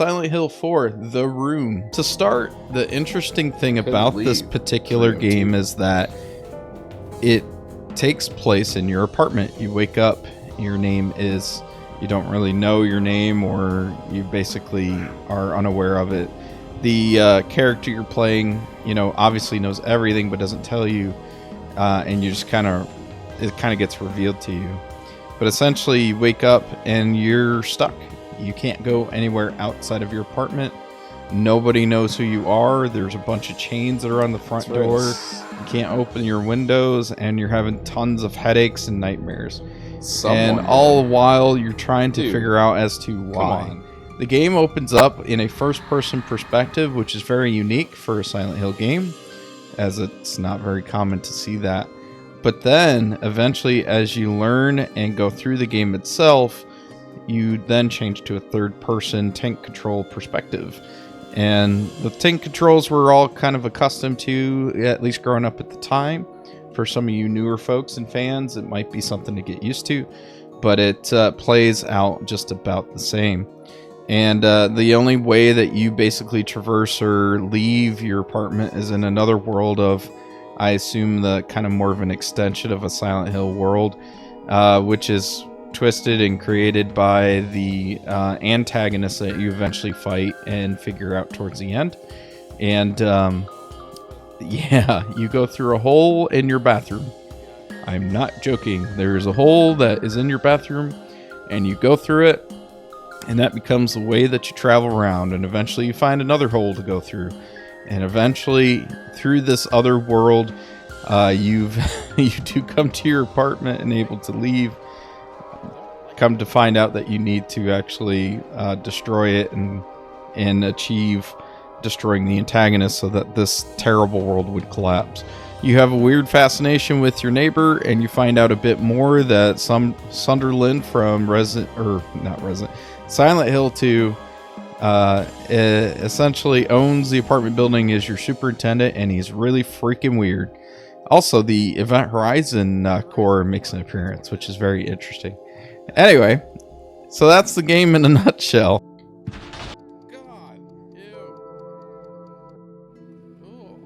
Silent Hill 4, The Room. To start, the interesting thing about this particular game is that it takes place in your apartment. You wake up, your name is, you don't really know your name, or you basically are unaware of it. The character you're playing, obviously knows everything but doesn't tell you, and you just it kind of gets revealed to you. But essentially, you wake up and you're stuck. You can't go anywhere outside of your apartment. Nobody knows who you are. There's a bunch of chains that are on the front door. You can't open your windows, and you're having tons of headaches and nightmares. And all the while, you're trying to figure out as to why. The game opens up in a first-person perspective, which is very unique for a Silent Hill game, as it's not very common to see that. But then, eventually, as you learn and go through the game itself, you then change to a third-person tank control perspective. And the tank controls we're all kind of accustomed to, at least growing up at the time. For some of you newer folks and fans, it might be something to get used to, but it plays out just about the same. And the only way that you basically traverse or leave your apartment is in another world of, I assume, the kind of more of an extension of a Silent Hill world, which is twisted and created by the antagonists that you eventually fight and figure out towards the end. And yeah, you go through a hole in your bathroom. I'm not joking. There's a hole that is in your bathroom, and you go through it, and that becomes the way that you travel around. And eventually you find another hole to go through, and eventually through this other world, you do come to your apartment and able to leave. Come to find out that you need to actually destroy it and achieve destroying the antagonist so that this terrible world would collapse. You have a weird fascination with your neighbor, and you find out a bit more that Sunderland from Silent Hill 2 essentially owns the apartment building as your superintendent, and he's really freaking weird. Also, the Event Horizon core makes an appearance, which is very interesting. Anyway, so that's the game in a nutshell. God, ew. Ooh.